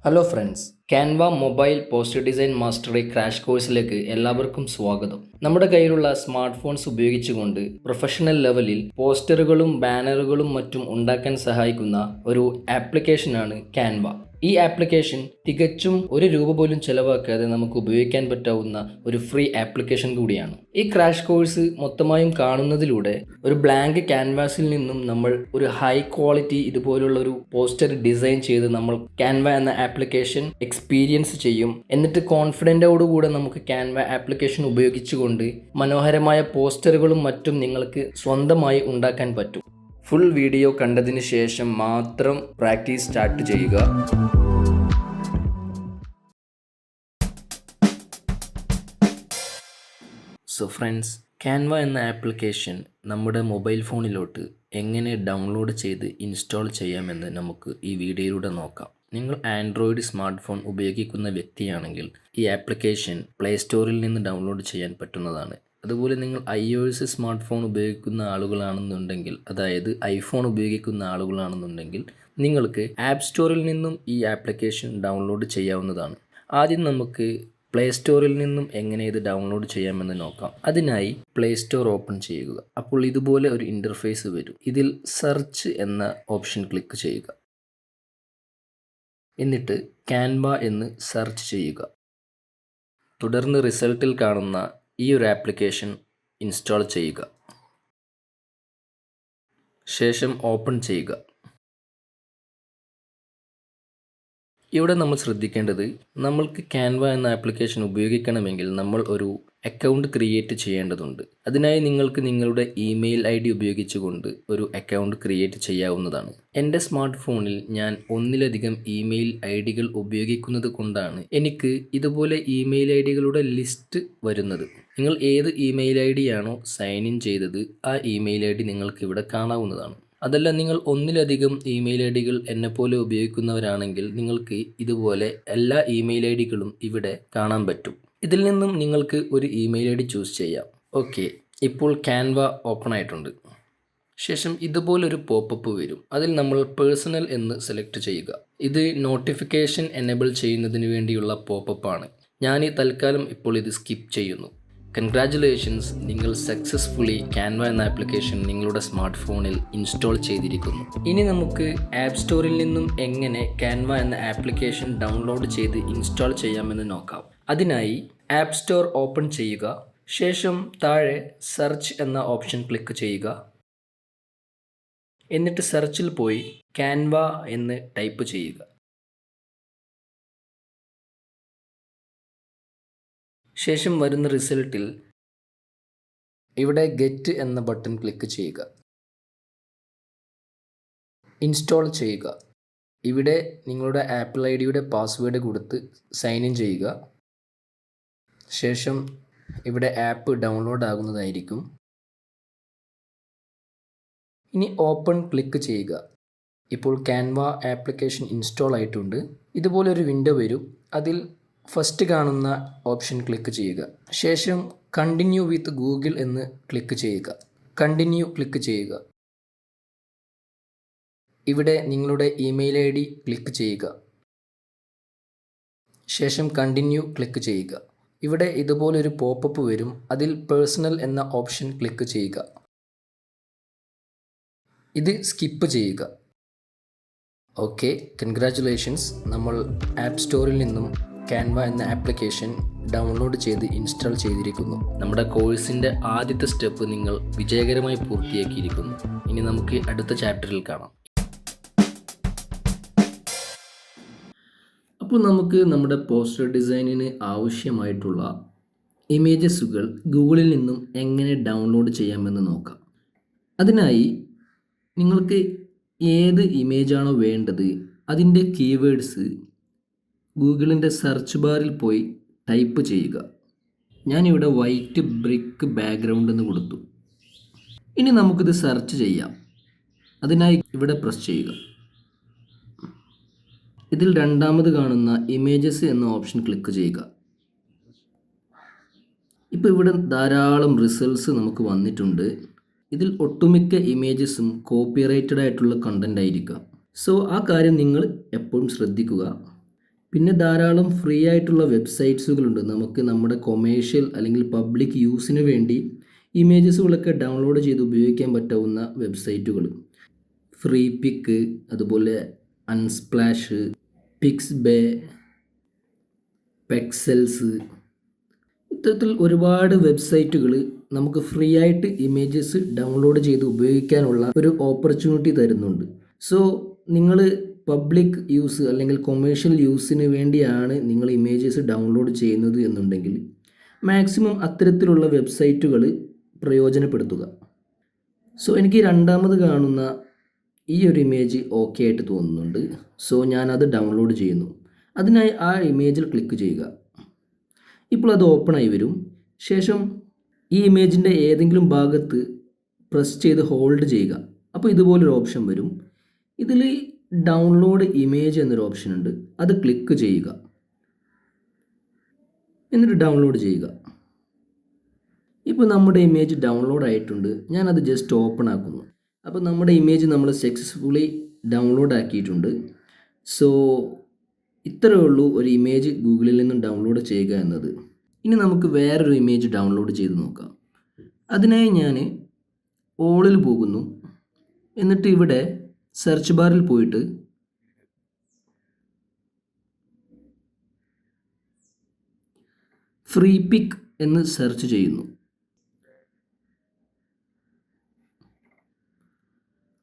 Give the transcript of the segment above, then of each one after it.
Hello friends, Canva mobile poster design mastery crash കോഴ്സിലേക്ക് എല്ലാവർക്കും സ്വാഗതം. നമ്മുടെ കയ്യിലുള്ള സ്മാർട്ട് ഫോൺസ് ഉപയോഗിച്ചുകൊണ്ട് പ്രൊഫഷണൽ ലെവലിൽ പോസ്റ്ററുകളും ബാനറുകളും മറ്റും ഉണ്ടാക്കാൻ സഹായിക്കുന്ന ഒരു ആപ്ലിക്കേഷനാണ് ക്യാൻവ. ഈ ആപ്ലിക്കേഷൻ തികച്ചും ₹1 പോലും ചെലവാക്കാതെ നമുക്ക് ഉപയോഗിക്കാൻ പറ്റാവുന്ന ഒരു ഫ്രീ ആപ്ലിക്കേഷൻ കൂടിയാണ്. ഈ ക്രാഷ് കോഴ്സ് മൊത്തമായും കാണുന്നതിലൂടെ ഒരു ബ്ലാങ്ക് ക്യാൻവാസിൽ നിന്നും നമ്മൾ ഒരു ഹൈ ക്വാളിറ്റി ഇതുപോലുള്ള ഒരു പോസ്റ്റർ ഡിസൈൻ ചെയ്ത് നമ്മൾ ക്യാൻവ എന്ന ആപ്ലിക്കേഷൻ എക്സ്പീരിയൻസ് ചെയ്യും. എന്നിട്ട് കോൺഫിഡൻറ്റോടുകൂടെ നമുക്ക് ക്യാൻവ ആപ്ലിക്കേഷൻ ഉപയോഗിച്ചുകൊണ്ട് മനോഹരമായ പോസ്റ്ററുകളും മറ്റും നിങ്ങൾക്ക് സ്വന്തമായി ഉണ്ടാക്കാൻ പറ്റും. ഫുൾ വീഡിയോ കണ്ടതിന് ശേഷം മാത്രം പ്രാക്ടീസ് സ്റ്റാർട്ട് ചെയ്യുക. സോ ഫ്രണ്ട്സ്, ക്യാൻവ എന്ന ആപ്ലിക്കേഷൻ നമ്മുടെ മൊബൈൽ ഫോണിലോട്ട് എങ്ങനെ ഡൗൺലോഡ് ചെയ്ത് ഇൻസ്റ്റാൾ ചെയ്യാമെന്ന് നമുക്ക് ഈ വീഡിയോയിലൂടെ നോക്കാം. നിങ്ങൾ ആൻഡ്രോയിഡ് സ്മാർട്ട് ഫോൺ ഉപയോഗിക്കുന്ന വ്യക്തിയാണെങ്കിൽ ഈ ആപ്ലിക്കേഷൻ പ്ലേ സ്റ്റോറിൽ നിന്ന് ഡൗൺലോഡ് ചെയ്യാൻ പറ്റുന്നതാണ്. അതുപോലെ നിങ്ങൾ iOS സ്മാർട്ട് ഫോൺ ഉപയോഗിക്കുന്ന ആളുകളാണെന്നുണ്ടെങ്കിൽ, അതായത് ഐഫോൺ ഉപയോഗിക്കുന്ന ആളുകളാണെന്നുണ്ടെങ്കിൽ നിങ്ങൾക്ക് ആപ്പ് സ്റ്റോറിൽ നിന്നും ഈ ആപ്ലിക്കേഷൻ ഡൗൺലോഡ് ചെയ്യാവുന്നതാണ്. ആദ്യം നമുക്ക് പ്ലേ സ്റ്റോറിൽ നിന്നും എങ്ങനെ ഇത് ഡൗൺലോഡ് ചെയ്യാമെന്ന് നോക്കാം. അതിനായി പ്ലേ സ്റ്റോർ ഓപ്പൺ ചെയ്യുക. അപ്പോൾ ഇതുപോലെ ഒരു ഇൻ്റർഫേസ് വരും. ഇതിൽ സെർച്ച് എന്ന ഓപ്ഷൻ ക്ലിക്ക് ചെയ്യുക. എന്നിട്ട് ക്യാൻവ എന്ന് സെർച്ച് ചെയ്യുക. തുടർന്ന് റിസൾട്ടിൽ കാണുന്ന ഈ ഒരു ആപ്ലിക്കേഷൻ ഇൻസ്റ്റാൾ ചെയ്യുക. ശേഷം ഓപ്പൺ ചെയ്യുക. ഇവിടെ നമ്മൾ ശ്രദ്ധിക്കേണ്ടത്, നമ്മൾക്ക് ക്യാൻവ എന്ന ആപ്ലിക്കേഷൻ ഉപയോഗിക്കണമെങ്കിൽ നമ്മൾ ഒരു അക്കൗണ്ട് ക്രിയേറ്റ് ചെയ്യേണ്ടതുണ്ട്. അതിനായി നിങ്ങൾക്ക് നിങ്ങളുടെ ഇമെയിൽ ID ഉപയോഗിച്ചുകൊണ്ട് ഒരു അക്കൗണ്ട് ക്രിയേറ്റ് ചെയ്യാവുന്നതാണ്. എൻ്റെ സ്മാർട്ട് ഫോണിൽ ഞാൻ ഒന്നിലധികം ഇമെയിൽ IDകൾ ഉപയോഗിക്കുന്നത് കൊണ്ടാണ് എനിക്ക് ഇതുപോലെ ഇമെയിൽ IDകളുടെ ലിസ്റ്റ് വരുന്നത്. നിങ്ങൾ ഏത് ഇമെയിൽ ID ആണോ സൈൻ ഇൻ ചെയ്തത് ആ ഇമെയിൽ ID നിങ്ങൾക്ക് ഇവിടെ കാണാവുന്നതാണ്. അതല്ല, നിങ്ങൾ ഒന്നിലധികം ഇമെയിൽ IDകൾ എന്നെപ്പോലെ ഉപയോഗിക്കുന്നവരാണെങ്കിൽ നിങ്ങൾക്ക് ഇതുപോലെ എല്ലാ ഇമെയിൽ IDകളും ഇവിടെ കാണാൻ പറ്റും. ഇതിൽ നിന്നും നിങ്ങൾക്ക് ഒരു ഇമെയിൽ ID ചൂസ് ചെയ്യാം. ഓക്കെ, ഇപ്പോൾ ക്യാൻവ ഓപ്പൺ ആയിട്ടുണ്ട്. ശേഷം ഇതുപോലൊരു പോപ്പപ്പ് വരും. അതിൽ നമ്മൾ പേഴ്സണൽ എന്ന് സെലക്ട് ചെയ്യുക. ഇത് നോട്ടിഫിക്കേഷൻ എനേബിൾ ചെയ്യുന്നതിന് വേണ്ടിയുള്ള പോപ്പപ്പ് ആണ്. ഞാൻ ഈ തൽക്കാലം ഇപ്പോൾ ഇത് സ്കിപ്പ് ചെയ്യുന്നു. കൺഗ്രാറ്റുലേഷൻസ്, നിങ്ങൾ സക്സസ്ഫുള്ളി ക്യാൻവ എന്ന ആപ്ലിക്കേഷൻ നിങ്ങളുടെ സ്മാർട്ട് ഫോണിൽ ഇൻസ്റ്റാൾ ചെയ്തിരിക്കുന്നു. ഇനി നമുക്ക് ആപ്പ് സ്റ്റോറിൽ നിന്നും എങ്ങനെ ക്യാൻവ എന്ന ആപ്ലിക്കേഷൻ ഡൗൺലോഡ് ചെയ്ത് ഇൻസ്റ്റാൾ ചെയ്യാമെന്ന് നോക്കാം. അതിനായി ആപ്പ് സ്റ്റോർ ഓപ്പൺ ചെയ്യുക. ശേഷം താഴെ സെർച്ച് എന്ന ഓപ്ഷൻ ക്ലിക്ക് ചെയ്യുക. എന്നിട്ട് സെർച്ചിൽ പോയി ക്യാൻവ എന്ന് ടൈപ്പ് ചെയ്യുക. ശേഷം വരുന്ന റിസൾട്ടിൽ ഇവിടെ ഗെറ്റ് എന്ന ബട്ടൺ ക്ലിക്ക് ചെയ്യുക. ഇൻസ്റ്റാൾ ചെയ്യുക. ഇവിടെ നിങ്ങളുടെ ആപ്പിൾ IDയുടെ പാസ്വേഡ് കൊടുത്ത് സൈൻ ഇൻ ചെയ്യുക. ശേഷം ഇവിടെ ആപ്പ് ഡൗൺലോഡ് ആകുന്നതായിരിക്കും. ഇനി ഓപ്പൺ ക്ലിക്ക് ചെയ്യുക. ഇപ്പോൾ ക്യാൻവ ആപ്ലിക്കേഷൻ ഇൻസ്റ്റാൾ ആയിട്ടുണ്ട്. ഇതുപോലൊരു വിൻഡോ വരും. അതിൽ ഫസ്റ്റ് കാണുന്ന ഓപ്ഷൻ ക്ലിക്ക് ചെയ്യുക. ശേഷം കണ്ടിന്യൂ വിത്ത് ഗൂഗിൾ എന്ന് ക്ലിക്ക് ചെയ്യുക. കണ്ടിന്യൂ ക്ലിക്ക് ചെയ്യുക. ഇവിടെ നിങ്ങളുടെ ഇമെയിൽ ID ക്ലിക്ക് ചെയ്യുക. ശേഷം കണ്ടിന്യൂ ക്ലിക്ക് ചെയ്യുക. ഇവിടെ ഇതുപോലൊരു പോപ്പപ്പ് വരും. അതിൽ പേഴ്സണൽ എന്ന ഓപ്ഷൻ ക്ലിക്ക് ചെയ്യുക. ഇത് സ്കിപ്പ് ചെയ്യുക. ഓക്കെ, കൺഗ്രാറ്റുലേഷൻസ്, നമ്മൾ ആപ്പ് സ്റ്റോറിൽ നിന്നും ക്യാൻവ എന്ന ആപ്ലിക്കേഷൻ ഡൗൺലോഡ് ചെയ്ത് ഇൻസ്റ്റാൾ ചെയ്തിരിക്കുന്നു. നമ്മുടെ കോഴ്സിൻ്റെ ആദ്യത്തെ സ്റ്റെപ്പ് നിങ്ങൾ വിജയകരമായി പൂർത്തിയാക്കിയിരിക്കുന്നു. ഇനി നമുക്ക് അടുത്ത ചാപ്റ്ററിൽ കാണാം. അപ്പോൾ നമുക്ക് നമ്മുടെ പോസ്റ്റർ ഡിസൈനിന് ആവശ്യമായിട്ടുള്ള ഇമേജസുകൾ ഗൂഗിളിൽ നിന്നും എങ്ങനെ ഡൗൺലോഡ് ചെയ്യാമെന്ന് നോക്കാം. അതിനായി നിങ്ങൾക്ക് ഏത് ഇമേജാണോ വേണ്ടത് അതിൻ്റെ കീവേഡ്സ് ഗൂഗിളിൻ്റെ സെർച്ച് ബാറിൽ പോയി ടൈപ്പ് ചെയ്യുക. ഞാനിവിടെ വൈറ്റ് ബ്രിക്ക് ബാക്ക്ഗ്രൗണ്ട് എന്ന് കൊടുത്തു. ഇനി നമുക്കിത് സെർച്ച് ചെയ്യാം. അതിനായി ഇവിടെ പ്രസ് ചെയ്യുക. ഇതിൽ രണ്ടാമത് കാണുന്ന ഇമേജസ് എന്ന ഓപ്ഷൻ ക്ലിക്ക് ചെയ്യുക. ഇപ്പോൾ ഇവിടെ ധാരാളം റിസൾട്ട്സ് നമുക്ക് വന്നിട്ടുണ്ട്. ഇതിൽ ഒട്ടുമിക്ക ഇമേജസും കോപ്പിറൈറ്റഡ് ആയിട്ടുള്ള കണ്ടൻ്റ് ആയിരിക്കാം. സോ ആ കാര്യം നിങ്ങൾ എപ്പോഴും ശ്രദ്ധിക്കുക. പിന്നെ ധാരാളം ഫ്രീ ആയിട്ടുള്ള വെബ്സൈറ്റ്സുകളുണ്ട്. നമുക്ക് നമ്മുടെ കൊമേഴ്ഷ്യൽ അല്ലെങ്കിൽ പബ്ലിക് യൂസിന് വേണ്ടി ഇമേജസുകളൊക്കെ ഡൗൺലോഡ് ചെയ്ത് ഉപയോഗിക്കാൻ പറ്റാവുന്ന വെബ്സൈറ്റുകൾ. ഫ്രീ പിക്ക്, അതുപോലെ അൺസ്പ്ലാഷ്, പിക്സ്ബേ, പെക്സൽസ്, ഇത്തരത്തിൽ ഒരുപാട് വെബ്സൈറ്റുകൾ നമുക്ക് ഫ്രീ ആയിട്ട് ഇമേജസ് ഡൗൺലോഡ് ചെയ്ത് ഉപയോഗിക്കാനുള്ള ഒരു ഓപ്പർച്യൂണിറ്റി തരുന്നുണ്ട്. സോ നിങ്ങൾ പബ്ലിക് യൂസ് അല്ലെങ്കിൽ കൊമേഴ്ഷ്യൽ യൂസിന് വേണ്ടിയാണ് നിങ്ങൾ ഇമേജസ് ഡൗൺലോഡ് ചെയ്യുന്നത് എന്നുണ്ടെങ്കിൽ മാക്സിമം അത്തരത്തിലുള്ള വെബ്സൈറ്റുകൾ പ്രയോജനപ്പെടുത്തുക. സോ എനിക്ക് രണ്ടാമത് കാണുന്ന ഈ ഒരു ഇമേജ് ഓക്കെ ആയിട്ട് തോന്നുന്നുണ്ട്. സോ ഞാനത് ഡൗൺലോഡ് ചെയ്യുന്നു. അതിനായി ആ ഇമേജിൽ ക്ലിക്ക് ചെയ്യുക. ഇപ്പോൾ അത് ഓപ്പണായി വരും. ശേഷം ഈ ഇമേജിൻ്റെ ഏതെങ്കിലും ഭാഗത്ത് പ്രസ് ചെയ്ത് ഹോൾഡ് ചെയ്യുക. അപ്പോൾ ഇതുപോലൊരു ഓപ്ഷൻ വരും. ഇതിൽ ഡൗൺലോഡ് ഇമേജ് എന്നൊരു ഓപ്ഷൻ ഉണ്ട്. അത് ക്ലിക്ക് ചെയ്യുക. എന്നിട്ട് ഡൗൺലോഡ് ചെയ്യുക. ഇപ്പോൾ നമ്മുടെ ഇമേജ് ഡൗൺലോഡ് ആയിട്ടുണ്ട്. ഞാനത് ജസ്റ്റ് ഓപ്പൺ ആക്കുന്നു. അപ്പോൾ നമ്മുടെ ഇമേജ് നമ്മൾ സക്സസ്ഫുള്ളി ഡൗൺലോഡ് ആക്കിയിട്ടുണ്ട്. സോ ഇത്രയേ ഉള്ളൂ ഒരു ഇമേജ് ഗൂഗിളിൽ നിന്നും ഡൗൺലോഡ് ചെയ്യുക എന്നത്. ഇനി നമുക്ക് വേറൊരു ഇമേജ് ഡൗൺലോഡ് ചെയ്ത് നോക്കാം. അതിനായി ഞാൻ ഓളിൽ പോകുന്നു. എന്നിട്ട് ഇവിടെ സെർച്ച് ബാറിൽ പോയിട്ട് ഫ്രീ പിക്ക് എന്ന് സെർച്ച് ചെയ്യുന്നു.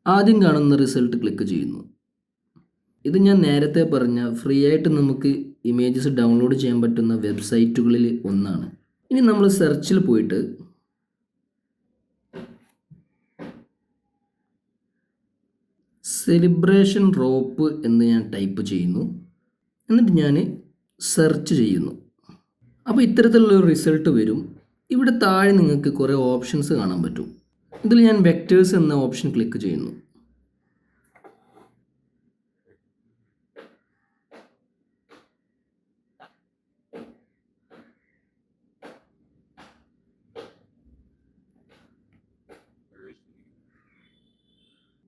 ആദ്യം കാണുന്ന റിസൾട്ട് ക്ലിക്ക് ചെയ്യുന്നു. ഇത് ഞാൻ നേരത്തെ പറഞ്ഞ ഫ്രീ ആയിട്ട് നമുക്ക് ഇമേജസ് ഡൗൺലോഡ് ചെയ്യാൻ പറ്റുന്ന വെബ്സൈറ്റുകളിൽ ഒന്നാണ്. ഇനി നമ്മൾ സെർച്ചിൽ പോയിട്ട് സെലിബ്രേഷൻ റോപ്പ് എന്ന് ഞാൻ ടൈപ്പ് ചെയ്യുന്നു. എന്നിട്ട് ഞാൻ സെർച്ച് ചെയ്യുന്നു. അപ്പോൾ ഇത്തരത്തിലുള്ളൊരു റിസൾട്ട് വരും. ഇവിടെ താഴെ നിങ്ങൾക്ക് കുറേ ഓപ്ഷൻസ് കാണാൻ പറ്റും. ഇതിൽ ഞാൻ വെക്ടേഴ്സ് എന്ന ഓപ്ഷൻ ക്ലിക്ക് ചെയ്യുന്നു.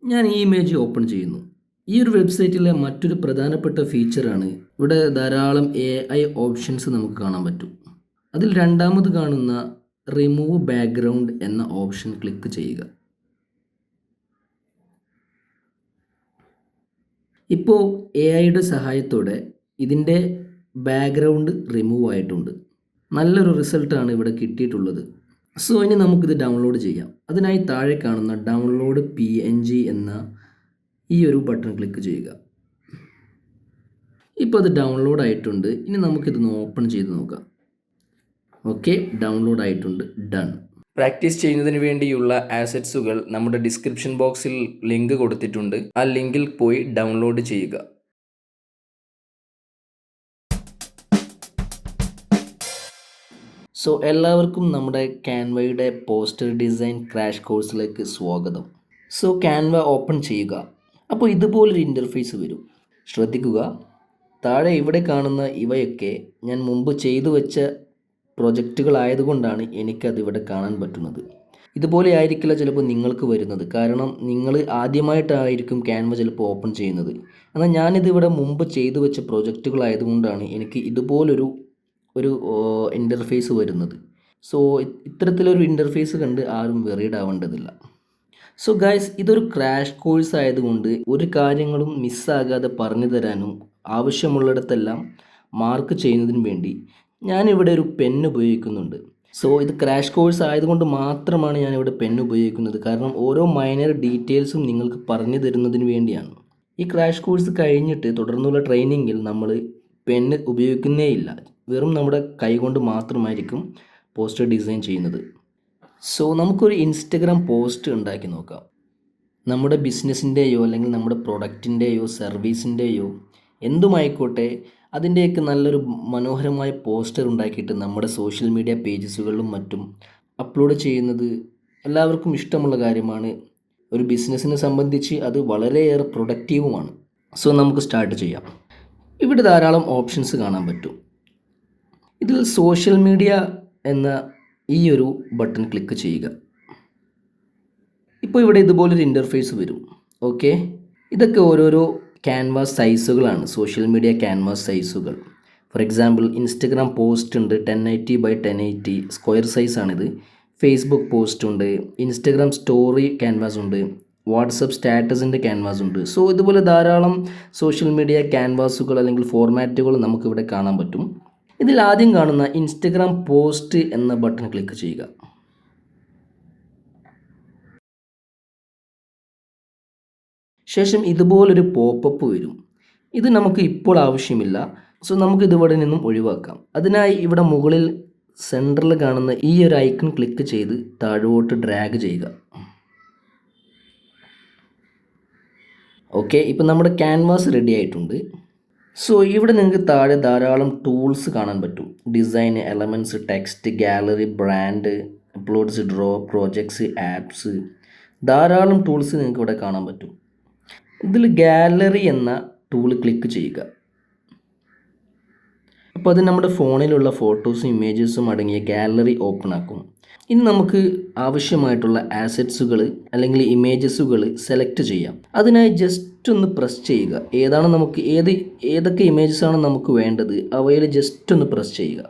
ഞാൻ ഈ ഇമേജ് ഓപ്പൺ ചെയ്യുന്നു. ഈ ഒരു വെബ്സൈറ്റിലെ മറ്റൊരു പ്രധാനപ്പെട്ട ഫീച്ചറാണ് ഇവിടെ ധാരാളം AI ഓപ്ഷൻസ് നമുക്ക് കാണാൻ പറ്റും. അതിൽ രണ്ടാമത് കാണുന്ന റിമൂവ് ബാക്ക്ഗ്രൗണ്ട് എന്ന ഓപ്ഷൻ ക്ലിക്ക് ചെയ്യുക. ഇപ്പോൾ AIയുടെ സഹായത്തോടെ ഇതിൻ്റെ ബാക്ക്ഗ്രൗണ്ട് റിമൂവ് ആയിട്ടുണ്ട്. നല്ലൊരു റിസൾട്ടാണ് ഇവിടെ കിട്ടിയിട്ടുള്ളത്. സോ ഇനി നമുക്കിത് ഡൗൺലോഡ് ചെയ്യാം. അതിനായി താഴെ കാണുന്ന ഡൗൺലോഡ് PNG എന്ന ഈ ഒരു ബട്ടൺ ക്ലിക്ക് ചെയ്യുക. ഇപ്പോൾ അത് ഡൗൺലോഡ് ആയിട്ടുണ്ട്. ഇനി നമുക്കിതൊന്ന് ഓപ്പൺ ചെയ്ത് നോക്കാം. ഓക്കെ, ഡൗൺലോഡ് ആയിട്ടുണ്ട്. ഡൺ. പ്രാക്ടീസ് ചെയ്യുന്നതിന് വേണ്ടിയുള്ള ആസറ്റ്സുകൾ നമ്മുടെ ഡിസ്ക്രിപ്ഷൻ ബോക്സിൽ ലിങ്ക് കൊടുത്തിട്ടുണ്ട്. ആ ലിങ്കിൽ പോയി ഡൗൺലോഡ് ചെയ്യുക. സോ എല്ലാവർക്കും നമ്മുടെ ക്യാൻവയുടെ പോസ്റ്റർ ഡിസൈൻ ക്രാഷ് കോഴ്സിലേക്ക് സ്വാഗതം. സോ ക്യാൻവ ഓപ്പൺ ചെയ്യുക. അപ്പോൾ ഇതുപോലൊരു ഇൻ്റർഫേസ് വരും. ശ്രദ്ധിക്കുക, താഴെ ഇവിടെ കാണുന്ന ഇവയൊക്കെ ഞാൻ മുമ്പ് ചെയ്തു വെച്ച പ്രൊജക്റ്റുകളായതുകൊണ്ടാണ് എനിക്കതിവിടെ കാണാൻ പറ്റുന്നത്. ഇതുപോലെ ആയിരിക്കില്ല ചിലപ്പോൾ നിങ്ങൾക്ക് വരുന്നത്. കാരണം നിങ്ങൾ ആദ്യമായിട്ടായിരിക്കും ക്യാൻവ ചിലപ്പോൾ ഓപ്പൺ ചെയ്യുന്നത്. എന്നാൽ ഞാനിതിവിടെ മുമ്പ് ചെയ്തു വെച്ച പ്രൊജക്റ്റുകളായതുകൊണ്ടാണ് എനിക്ക് ഇതുപോലൊരു ഇൻ്റർഫേസ് വരുന്നത്. സോ ഇത്തരത്തിലൊരു ഇൻ്റർഫേസ് കണ്ട് ആരും വെറീഡ് ആവേണ്ടതില്ല. സോ ഗൈസ്, ഇതൊരു ക്രാഷ് കോഴ്സ് ആയതുകൊണ്ട് ഒരു കാര്യങ്ങളും മിസ്സാകാതെ പറഞ്ഞു തരാനും ആവശ്യമുള്ളിടത്തെല്ലാം മാർക്ക് ചെയ്യുന്നതിന് വേണ്ടി ഞാനിവിടെ ഒരു പെൻ ഉപയോഗിക്കുന്നുണ്ട്. സോ ഇത് ക്രാഷ് കോഴ്സ് ആയതുകൊണ്ട് മാത്രമാണ് ഞാനിവിടെ പെൻ ഉപയോഗിക്കുന്നത്. കാരണം ഓരോ മൈനർ ഡീറ്റെയിൽസും നിങ്ങൾക്ക് പറഞ്ഞു തരുന്നതിന് വേണ്ടിയാണ്. ഈ ക്രാഷ് കോഴ്സ് കഴിഞ്ഞിട്ട് തുടർന്നുള്ള ട്രെയിനിങ്ങിൽ നമ്മൾ പെന്ന് ഉപയോഗിക്കുന്നേയില്ല. വെറും നമ്മുടെ കൈകൊണ്ട് മാത്രമായിരിക്കും പോസ്റ്റർ ഡിസൈൻ ചെയ്യുന്നത്. സോ നമുക്കൊരു ഇൻസ്റ്റഗ്രാം പോസ്റ്റ് ഉണ്ടാക്കി നോക്കാം. നമ്മുടെ ബിസിനസ്സിൻ്റെയോ അല്ലെങ്കിൽ നമ്മുടെ പ്രൊഡക്റ്റിൻ്റെയോ സർവീസിൻ്റെയോ എന്തുമായിക്കോട്ടെ, അതിൻ്റെയൊക്കെ നല്ലൊരു മനോഹരമായ പോസ്റ്റർ ഉണ്ടാക്കിയിട്ട് നമ്മുടെ സോഷ്യൽ മീഡിയ പേജസുകളിലും മറ്റും അപ്ലോഡ് ചെയ്യുന്നത് എല്ലാവർക്കും ഇഷ്ടമുള്ള കാര്യമാണ്. ഒരു ബിസിനസ്സിനെ സംബന്ധിച്ച് അത് വളരെയേറെ പ്രൊഡക്റ്റീവുമാണ്. സോ നമുക്ക് സ്റ്റാർട്ട് ചെയ്യാം. ഇവിടെ ധാരാളം ഓപ്ഷൻസ് കാണാൻ പറ്റും. ഇതിൽ സോഷ്യൽ മീഡിയ എന്ന ഈ ഒരു ബട്ടൺ ക്ലിക്ക് ചെയ്യുക. ഇപ്പോൾ ഇവിടെ ഇതുപോലൊരു ഇൻ്റർഫേസ് വരും. ഓക്കെ, ഇതൊക്കെ ഓരോരോ ക്യാൻവാസ് സൈസുകളാണ്, സോഷ്യൽ മീഡിയ ക്യാൻവാസ് സൈസുകൾ. ഫോർ എക്സാമ്പിൾ ഇൻസ്റ്റഗ്രാം പോസ്റ്റ് ഉണ്ട് 1080x1080 സ്ക്വയർ സൈസാണിത്. ഫേസ്ബുക്ക് പോസ്റ്റ് ഉണ്ട്, ഇൻസ്റ്റഗ്രാം സ്റ്റോറി ക്യാൻവാസ് ഉണ്ട്, വാട്സപ്പ് സ്റ്റാറ്റസിൻ്റെ ക്യാൻവാസ് ഉണ്ട്. സോ ഇതുപോലെ ധാരാളം സോഷ്യൽ മീഡിയ ക്യാൻവാസുകൾ അല്ലെങ്കിൽ ഫോർമാറ്റുകൾ നമുക്കിവിടെ കാണാൻ പറ്റും. ഇതിൽ ആദ്യം കാണുന്ന ഇൻസ്റ്റഗ്രാം പോസ്റ്റ് എന്ന ബട്ടൺ ക്ലിക്ക് ചെയ്യുക. ശേഷം ഇതുപോലൊരു പോപ്പപ്പ് വരും. ഇത് നമുക്ക് ഇപ്പോൾ ആവശ്യമില്ല. സോ നമുക്ക് ഇതിവിടെ നിന്നും ഒഴിവാക്കാം. അതിനായി ഇവിടെ മുകളിൽ സെൻറ്ററിൽ കാണുന്ന ഈ ഒരു ഐക്കൺ ക്ലിക്ക് ചെയ്ത് താഴോട്ട് ഡ്രാഗ് ചെയ്യുക. ഓക്കെ, ഇപ്പം നമ്മുടെ ക്യാൻവാസ് റെഡി ആയിട്ടുണ്ട്. സോ ഇവിടെ നിങ്ങൾക്ക് താഴെ ധാരാളം ടൂൾസ് കാണാൻ പറ്റും. Design, elements, text, gallery, brand, uploads, draw, projects, apps, ധാരാളം ടൂൾസ് നിങ്ങൾക്ക് ഇവിടെ കാണാൻ പറ്റും. ഇതിൽ ഗാലറി എന്ന ടൂൾ ക്ലിക്ക് ചെയ്യുക. അപ്പോൾ അത് നമ്മുടെ ഫോണിലുള്ള ഫോട്ടോസും ഇമേജസും അടങ്ങിയ ഗാലറി ഓപ്പൺ ആക്കും. ഇനി നമുക്ക് ആവശ്യമായിട്ടുള്ള ആസറ്റ്സുകൾ അല്ലെങ്കിൽ ഇമേജസുകൾ സെലക്ട് ചെയ്യാം. അതിനായി ജസ്റ്റ് ഒന്ന് പ്രസ് ചെയ്യുക. ഏതാണ് നമുക്ക് ഏതൊക്കെ ഇമേജസാണ് നമുക്ക് വേണ്ടത് അവയിൽ ജസ്റ്റ് ഒന്ന് പ്രസ് ചെയ്യുക.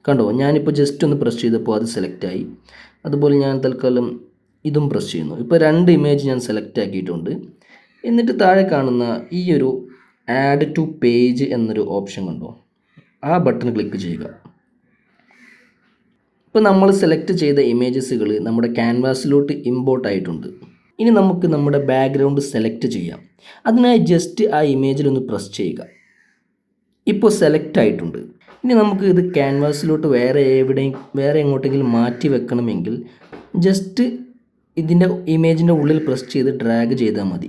കണ്ടോ, ഞാനിപ്പോൾ ജസ്റ്റ് ഒന്ന് പ്രസ് ചെയ്തപ്പോൾ അത് സെലക്റ്റായി. അതുപോലെ ഞാൻ തൽക്കാലം ഇതും പ്രസ് ചെയ്യുന്നു. ഇപ്പോൾ 2 ഇമേജ് ഞാൻ സെലക്ട് ആക്കിയിട്ടുണ്ട്. എന്നിട്ട് താഴെ കാണുന്ന ഈ ഒരു ആഡ് ടു പേജ് എന്നൊരു ഓപ്ഷൻ കണ്ടോ, ആ ബട്ടൺ ക്ലിക്ക് ചെയ്യുക. ഇപ്പോൾ നമ്മൾ സെലക്ട് ചെയ്ത ഇമേജസുകൾ നമ്മുടെ ക്യാൻവാസിലോട്ട് ഇമ്പോർട്ട് ആയിട്ടുണ്ട്. ഇനി നമുക്ക് നമ്മുടെ ബാക്ക്ഗ്രൗണ്ട് സെലക്ട് ചെയ്യാം. അതിനായി ജസ്റ്റ് ആ ഇമേജിലൊന്ന് പ്രസ് ചെയ്യുക. ഇപ്പോൾ സെലക്ട് ആയിട്ടുണ്ട്. ഇനി നമുക്ക് ഇത് ക്യാൻവാസിലോട്ട് വേറെ എങ്ങോട്ടെങ്കിലും മാറ്റി വെക്കണമെങ്കിൽ ജസ്റ്റ് ഇതിൻ്റെ ഇമേജിൻ്റെ ഉള്ളിൽ പ്രസ് ചെയ്ത് ഡ്രാഗ് ചെയ്താൽ മതി.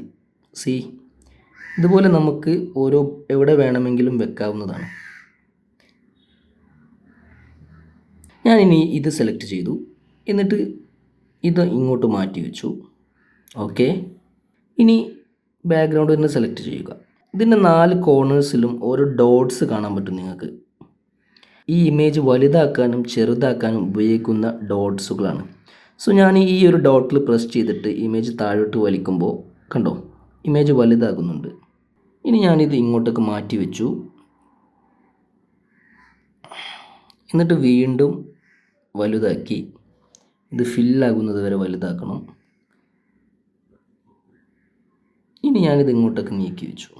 ഇതുപോലെ നമുക്ക് എവിടെ വേണമെങ്കിലും വെക്കാവുന്നതാണ്. ഞാനിനി ഇത് സെലക്ട് ചെയ്തു. എന്നിട്ട് ഇത് ഇങ്ങോട്ട് മാറ്റി വെച്ചു. ഓക്കെ, ഇനി ബാക്ക്ഗ്രൗണ്ട് തന്നെ സെലക്ട് ചെയ്യുക. ഇതിൻ്റെ 4 കോർണേഴ്സിലും ഓരോ ഡോട്ട്സ് കാണാൻ പറ്റും നിങ്ങൾക്ക്. ഈ ഇമേജ് വലുതാക്കാനും ചെറുതാക്കാനും ഉപയോഗിക്കുന്ന ഡോട്ട്സുകളാണ്. സോ ഞാൻ ഈ ഒരു ഡോട്ടിൽ പ്രസ് ചെയ്തിട്ട് ഇമേജ് താഴോട്ട് വലിക്കുമ്പോൾ കണ്ടോ, ഇമേജ് വലുതാകുന്നുണ്ട്. ഇനി ഞാനിത് ഇങ്ങോട്ടേക്ക് മാറ്റി വെച്ചു. എന്നിട്ട് വീണ്ടും വലുതാക്കി ഇത് ഫില്ലാകുന്നത് വരെ വലുതാക്കണം. ഇനി ഞാനിത് ഇങ്ങോട്ടേക്ക് നീക്കി വെച്ചു.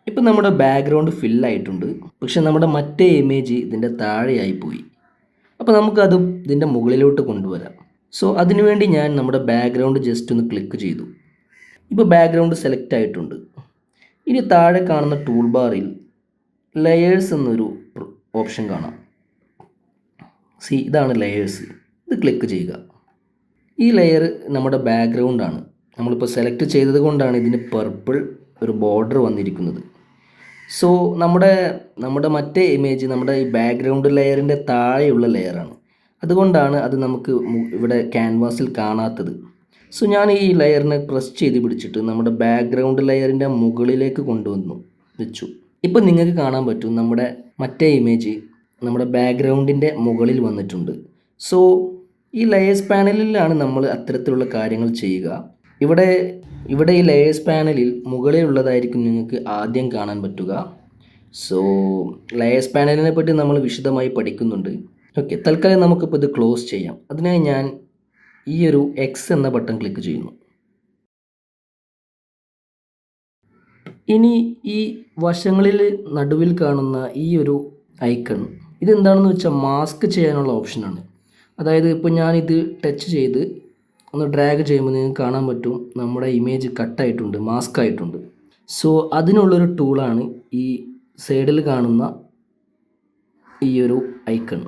ഇപ്പം നമ്മുടെ ബാക്ക്ഗ്രൗണ്ട് ഫില്ലായിട്ടുണ്ട്. പക്ഷെ നമ്മുടെ മറ്റേ ഇമേജ് ഇതിൻ്റെ താഴെയായി പോയി. അപ്പോൾ നമുക്കത് ഇതിൻ്റെ മുകളിലോട്ട് കൊണ്ടുവരാം. സോ അതിനുവേണ്ടി ഞാൻ നമ്മുടെ ബാക്ക്ഗ്രൗണ്ട് ജസ്റ്റ് ഒന്ന് ക്ലിക്ക് ചെയ്തു. ഇപ്പോൾ ബാക്ക്ഗ്രൗണ്ട് സെലക്ട് ആയിട്ടുണ്ട്. ഇനി താഴെ കാണുന്ന ടൂൾ ബാറിൽ ലെയേഴ്സ് എന്നൊരു ഓപ്ഷൻ കാണാം. ഇതാണ് ലെയേഴ്സ്. ഇത് ക്ലിക്ക് ചെയ്യുക. ഈ ലെയർ നമ്മുടെ ബാക്ക്ഗ്രൗണ്ടാണ്. നമ്മളിപ്പോൾ സെലക്ട് ചെയ്തത് കൊണ്ടാണ് ഇതിന് പർപ്പിൾ ഒരു ബോർഡർ വന്നിരിക്കുന്നത്. സോ നമ്മുടെ മറ്റേ ഇമേജ് നമ്മുടെ ഈ ബാക്ക്ഗ്രൗണ്ട് ലെയറിൻ്റെ താഴെയുള്ള ലെയറാണ്. അതുകൊണ്ടാണ് അത് നമുക്ക് ഇവിടെ ക്യാൻവാസിൽ കാണാത്തത്. സോ ഞാൻ ഈ ലെയറിനെ പ്രസ് ചെയ്ത് പിടിച്ചിട്ട് നമ്മുടെ ബാക്ക്ഗ്രൗണ്ട് ലെയറിൻ്റെ മുകളിലേക്ക് കൊണ്ടുവന്നു വെച്ചു. ഇപ്പോൾ നിങ്ങൾക്ക് കാണാൻ പറ്റും നമ്മുടെ മറ്റേ ഇമേജ് നമ്മുടെ ബാക്ക്ഗ്രൗണ്ടിൻ്റെ മുകളിൽ വന്നിട്ടുണ്ട്. സോ ഈ ലെയേഴ്സ് പാനലിലാണ് നമ്മൾ അത്തരത്തിലുള്ള കാര്യങ്ങൾ ചെയ്യുക. ഇവിടെ ഈ ലെയേഴ്സ് പാനലിൽ മുകളിലുള്ളതായിരിക്കും നിങ്ങൾക്ക് ആദ്യം കാണാൻ പറ്റുക. സോ ലെയേഴ്സ് പാനലിനെ പറ്റി നമ്മൾ വിശദമായി പഠിക്കുന്നുണ്ട്. ഓക്കെ, തൽക്കാലം നമുക്കിപ്പോൾ ഇത് ക്ലോസ് ചെയ്യാം. അതിനായി ഞാൻ ഈ ഒരു എക്സ് എന്ന ബട്ടൺ ക്ലിക്ക് ചെയ്യുന്നു. ഇനി ഈ വശങ്ങളിൽ നടുവിൽ കാണുന്ന ഈ ഒരു ഐക്കൺ ഇതെന്താണെന്ന് വെച്ചാൽ മാസ്ക് ചെയ്യാനുള്ള ഓപ്ഷനാണ്. അതായത് ഇപ്പോൾ ഞാനിത് ടച്ച് ചെയ്ത് ഒന്ന് ഡ്രാഗ് ചെയ്യുമ്പോൾ നിങ്ങൾക്ക് കാണാൻ പറ്റും നമ്മുടെ ഇമേജ് കട്ടായിട്ടുണ്ട്, മാസ്ക് ആയിട്ടുണ്ട്. സോ അതിനുള്ളൊരു ടൂളാണ് ഈ സൈഡിൽ കാണുന്ന ഈ ഒരു ഐക്കൺ.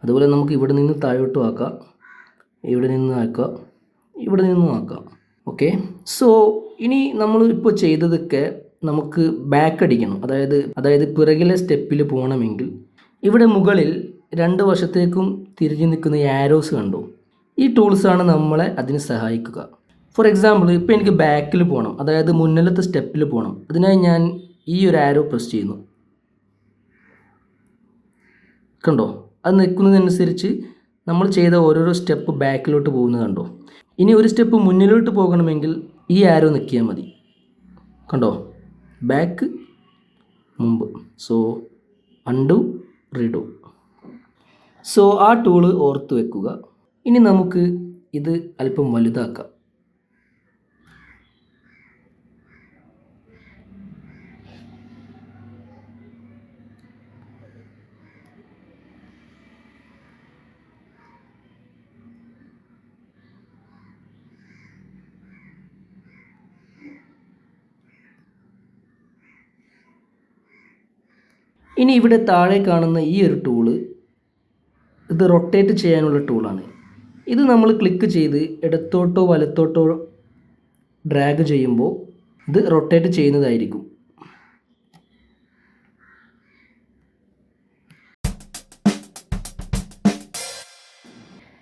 അതുപോലെ നമുക്ക് ഇവിടെ നിന്ന് താഴോട്ടും ആക്കാം, ഇവിടെ നിന്ന് ആക്കാം, ഇവിടെ നിന്നും ആക്കാം. ഓക്കെ, സോ ഇനി നമ്മൾ ഇപ്പോൾ ചെയ്തതൊക്കെ നമുക്ക് ബാക്ക് അടിക്കണം. അതായത് പിറകിലെ സ്റ്റെപ്പിൽ പോകണമെങ്കിൽ ഇവിടെ മുകളിൽ 2 വശത്തേക്കും തിരിഞ്ഞു നിൽക്കുന്ന ആരോസ് കണ്ടോ, ഈ ടൂൾസാണ് നമ്മളെ അതിന് സഹായിക്കുക. ഫോർ എക്സാമ്പിൾ ഇപ്പോൾ എനിക്ക് ബാക്കിൽ പോകണം, അതായത് മുന്നിലത്തെ സ്റ്റെപ്പിൽ പോകണം. അതിനായി ഞാൻ ഈ ഒരു ആരോ പ്രസ് ചെയ്യുന്നു. കണ്ടോ, അത് നിൽക്കുന്നതനുസരിച്ച് നമ്മൾ ചെയ്ത ഓരോരോ സ്റ്റെപ്പ് ബാക്കിലോട്ട് പോകുന്നത് കണ്ടോ. ഇനി ഒരു സ്റ്റെപ്പ് മുന്നിലോട്ട് പോകണമെങ്കിൽ ഈ ആരോ നിൽക്കിയാൽ മതി. കണ്ടോ, ബാക്ക്, മുമ്പ്. So undo, redo. സോ ആ ടൂള് ഓർത്ത് വെക്കുക. ഇനി നമുക്ക് ഇത് അല്പം വലുതാക്കാം. ഇനി ഇവിടെ താഴെ കാണുന്ന ഈ ഒരു ടൂള്, ഇത് റൊട്ടേറ്റ് ചെയ്യാനുള്ള ടൂളാണ്. ഇത് നമ്മൾ ക്ലിക്ക് ചെയ്ത് ഇടത്തോട്ടോ വലത്തോട്ടോ ഡ്രാഗ് ചെയ്യുമ്പോൾ ഇത് റൊട്ടേറ്റ് ചെയ്യുന്നതായിരിക്കും.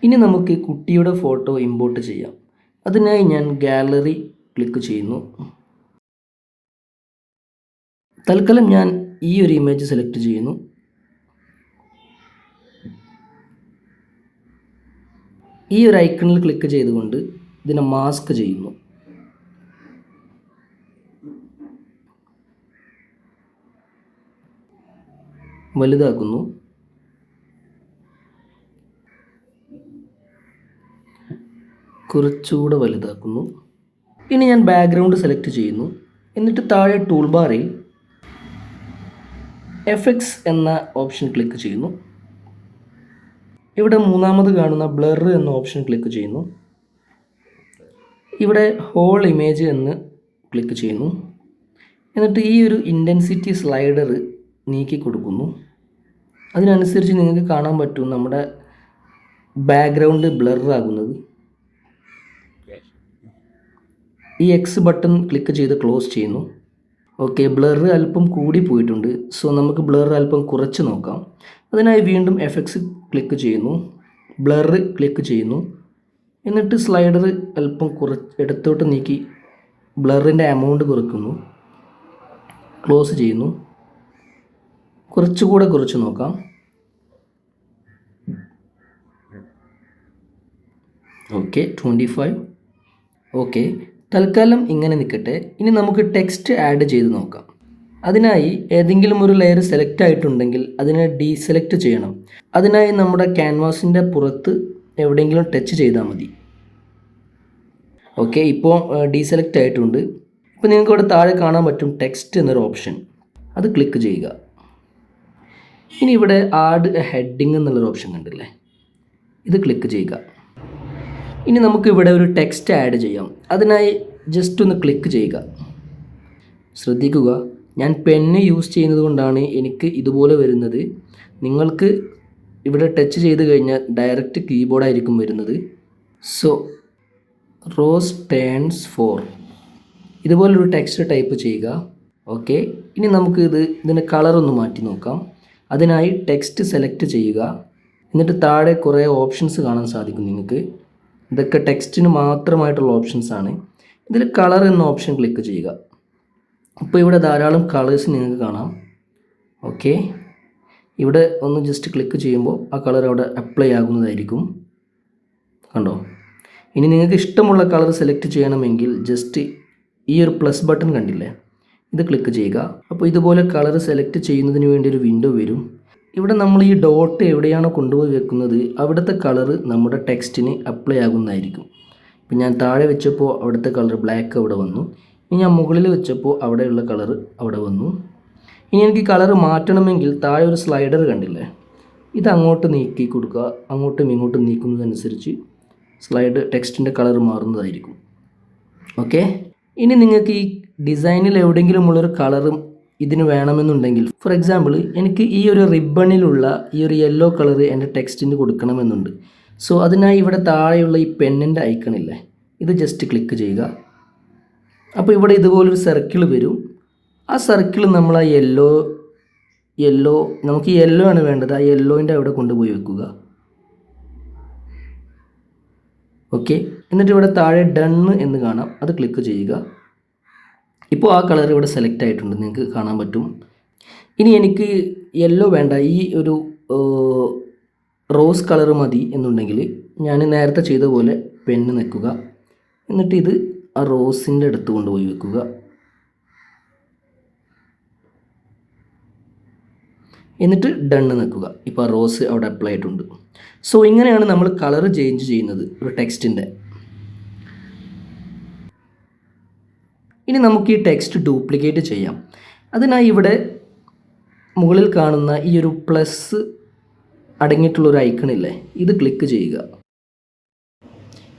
ഇനി നമുക്ക് കുട്ടിയുടെ ഫോട്ടോ ഇമ്പോർട്ട് ചെയ്യാം. അതിനായി ഞാൻ ഗാലറി ക്ലിക്ക് ചെയ്യുന്നു. തൽക്കാലം ഞാൻ ഈ ഒരു ഇമേജ് സെലക്ട് ചെയ്യുന്നു. ഈ ഒരു ഐക്കണിൽ ക്ലിക്ക് ചെയ്തുകൊണ്ട് ഇതിനെ മാസ്ക് ചെയ്യുന്നു. വലുതാക്കുന്നു. കുറച്ചുകൂടെ വലുതാക്കുന്നു. ഇനി ഞാൻ ബാക്ക്ഗ്രൗണ്ട് സെലക്ട് ചെയ്യുന്നു. എന്നിട്ട് താഴെ ടൂൾ ബാറിൽ എഫക്ട്സ് എന്ന ഓപ്ഷൻ ക്ലിക്ക് ചെയ്യുന്നു. ഇവിടെ മൂന്നാമത് കാണുന്ന ബ്ലർ എന്ന ഓപ്ഷൻ ക്ലിക്ക് ചെയ്യുന്നു. ഇവിടെ ഹോൾ ഇമേജ് എന്ന് ക്ലിക്ക് ചെയ്യുന്നു. എന്നിട്ട് ഈ ഒരു ഇൻറ്റൻസിറ്റി സ്ലൈഡർ നീക്കി കൊടുക്കുന്നു. അതിനനുസരിച്ച് നിങ്ങൾക്ക് കാണാൻ പറ്റും നമ്മുടെ ബാക്ക്ഗ്രൗണ്ട് ബ്ലർ ആകുന്നത്. ഈ എക്സ് ബട്ടൺ ക്ലിക്ക് ചെയ്ത് ക്ലോസ് ചെയ്യുന്നു. ഓക്കെ, ബ്ലർ അല്പം കൂടി പോയിട്ടുണ്ട്. സോ നമുക്ക് ബ്ലർ അല്പം കുറച്ച് നോക്കാം. അതിനായി വീണ്ടും എഫക്ട്സ് ക്ലിക്ക് ചെയ്യുന്നു, ബ്ലർ ക്ലിക്ക് ചെയ്യുന്നു. എന്നിട്ട് സ്ലൈഡർ അല്പം ഇടത്തോട്ട് നീക്കി ബ്ലറിൻ്റെ എമൗണ്ട് കുറയ്ക്കുന്നു, ക്ലോസ് ചെയ്യുന്നു. കുറച്ചുകൂടെ കുറച്ച് നോക്കാം. ഓക്കെ, 25. ഓക്കെ, തൽക്കാലം ഇങ്ങനെ നിൽക്കട്ടെ. ഇനി നമുക്ക് ടെക്സ്റ്റ് ആഡ് ചെയ്ത് നോക്കാം. അതിനായി ഏതെങ്കിലും ഒരു ലെയർ സെലക്ട് ആയിട്ടുണ്ടെങ്കിൽ അതിനെ ഡീസെലക്ട് ചെയ്യണം. അതിനായി നമ്മുടെ ക്യാൻവാസിൻ്റെ പുറത്ത് എവിടെയെങ്കിലും ടച്ച് ചെയ്താൽ മതി. ഓക്കെ, ഇപ്പോൾ ഡീസെലക്ട് ആയിട്ടുണ്ട്. ഇപ്പോൾ നിങ്ങൾക്ക് ഇവിടെ താഴെ കാണാൻ പറ്റും ടെക്സ്റ്റ് എന്നൊരു ഓപ്ഷൻ. അത് ക്ലിക്ക് ചെയ്യുക. ഇനി ഇവിടെ ആഡ് എ ഹെഡിങ് എന്നുള്ളൊരു ഓപ്ഷൻ കണ്ടില്ലേ, ഇത് ക്ലിക്ക് ചെയ്യുക. ഇനി നമുക്ക് ഇവിടെ ഒരു ടെക്സ്റ്റ് ആഡ് ചെയ്യാം. അതിനായി ജസ്റ്റ് ഒന്ന് ക്ലിക്ക് ചെയ്യുക. ശ്രദ്ധിക്കുക, ഞാൻ പെന്ന് യൂസ് ചെയ്യുന്നത് കൊണ്ടാണ് എനിക്ക് ഇതുപോലെ വരുന്നത്. നിങ്ങൾക്ക് ഇവിടെ ടച്ച് ചെയ്ത് കഴിഞ്ഞാൽ ഡയറക്റ്റ് കീബോർഡായിരിക്കും വരുന്നത്. സോ റോസ് ടേൺസ് 4 ഇതുപോലൊരു ടെക്സ്റ്റ് ടൈപ്പ് ചെയ്യുക. ഓക്കെ, ഇനി നമുക്ക് ഇതിൻ്റെ കളറൊന്ന് മാറ്റി നോക്കാം. അതിനായി ടെക്സ്റ്റ് സെലക്ട് ചെയ്യുക. എന്നിട്ട് താഴെ കുറേ ഓപ്ഷൻസ് കാണാൻ സാധിക്കും നിങ്ങൾക്ക്. ഇതൊക്കെ ടെക്സ്റ്റിന് മാത്രമായിട്ടുള്ള ഓപ്ഷൻസ് ആണ്. ഇതിൽ കളർ എന്ന ഓപ്ഷൻ ക്ലിക്ക് ചെയ്യുക. ഇപ്പോൾ ഇവിടെ ധാരാളം കളേഴ്സ് നിങ്ങൾക്ക് കാണാം. ഓക്കെ, ഇവിടെ ഒന്ന് ജസ്റ്റ് ക്ലിക്ക് ചെയ്യുമ്പോൾ ആ കളർ അവിടെ അപ്ലൈ ആകുന്നതായിരിക്കും. കണ്ടോ? ഇനി നിങ്ങൾക്ക് ഇഷ്ടമുള്ള കളർ സെലക്ട് ചെയ്യണമെങ്കിൽ ജസ്റ്റ് ഈ ഒരു പ്ലസ് ബട്ടൺ കണ്ടില്ലേ, ഇത് ക്ലിക്ക് ചെയ്യുക. അപ്പോൾ ഇതുപോലെ കളർ സെലക്ട് ചെയ്യുന്നതിന് വേണ്ടി ഒരു വിൻഡോ വരും. ഇവിടെ നമ്മൾ ഈ ഡോട്ട് എവിടെയാണോ കൊണ്ടുപോയി വെക്കുന്നത് അവിടുത്തെ കളർ നമ്മുടെ ടെക്സ്റ്റിന് അപ്ലൈ ആകുന്നതായിരിക്കും. ഇപ്പം ഞാൻ താഴെ വെച്ചപ്പോൾ അവിടുത്തെ കളർ ബ്ലാക്ക് അവിടെ വന്നു. ഇനി ഞാൻ മുകളിൽ വെച്ചപ്പോൾ അവിടെയുള്ള കളർ അവിടെ വന്നു. ഇനി എനിക്ക് കളർ മാറ്റണമെങ്കിൽ താഴെ ഒരു സ്ലൈഡർ കണ്ടില്ലേ, ഇത് അങ്ങോട്ട് നീക്കി കൊടുക്കുക. അങ്ങോട്ടും ഇങ്ങോട്ടും നീക്കുന്നതനുസരിച്ച് ടെക്സ്റ്റിൻ്റെ കളർ മാറുന്നതായിരിക്കും. ഓക്കെ, ഇനി നിങ്ങൾക്ക് ഈ ഡിസൈനിൽ എവിടെയെങ്കിലുമുള്ളൊരു കളറും ഇതിന് വേണമെന്നുണ്ടെങ്കിൽ, ഫോർ എക്സാമ്പിൾ എനിക്ക് ഈ ഒരു റിബണിലുള്ള ഈ ഒരു യെല്ലോ കളർ എൻ്റെ ടെക്സ്റ്റിന് കൊടുക്കണമെന്നുണ്ട്. സോ അതിനായി ഇവിടെ താഴെയുള്ള ഈ പെന്നിൻ്റെ ഐക്കണില്ലേ, ഇത് ജസ്റ്റ് ക്ലിക്ക് ചെയ്യുക. അപ്പോൾ ഇവിടെ ഇതുപോലൊരു സർക്കിൾ വരും. ആ സർക്കിൾ നമ്മൾ ആ യെല്ലോ നമുക്ക് യെല്ലോ ആണ് വേണ്ടത്. ആ യെല്ലോൻ്റെ അവിടെ കൊണ്ടുപോയി വെക്കുക. ഓക്കെ, എന്നിട്ട് ഇവിടെ താഴെ ഡൺ എന്ന് കാണാം, അത് ക്ലിക്ക് ചെയ്യുക. ഇപ്പോൾ ആ കളർ ഇവിടെ സെലക്ട് ആയിട്ടുണ്ട്, നിങ്ങൾക്ക് കാണാൻ പറ്റും. ഇനി എനിക്ക് യെല്ലോ വേണ്ട, ഈ ഒരു റോസ് കളർ മതി എന്നുണ്ടെങ്കിൽ ഞാൻ നേരത്തെ ചെയ്ത പോലെ പെന്ന് നിൽക്കുക. എന്നിട്ട് ഇത് ആ റോസിൻ്റെ അടുത്ത് കൊണ്ടുപോയി വെക്കുക. എന്നിട്ട് ഡണ്ണ് നിൽക്കുക. ഇപ്പോൾ ആ റോസ് അവിടെ അപ്ലൈ ആയിട്ടുണ്ട്. സോ ഇങ്ങനെയാണ് നമ്മൾ കളർ ചേഞ്ച് ചെയ്യുന്നത് ഒരു ടെക്സ്റ്റിൻ്റെ. ഇനി നമുക്ക് ഈ ടെക്സ്റ്റ് ഡ്യൂപ്ലിക്കേറ്റ് ചെയ്യാം. അതിനായി ഇവിടെ മുകളിൽ കാണുന്ന ഈ ഒരു പ്ലസ് അടങ്ങിയിട്ടുള്ളൊരു ഐക്കണില്ലേ, ഇത് ക്ലിക്ക് ചെയ്യുക.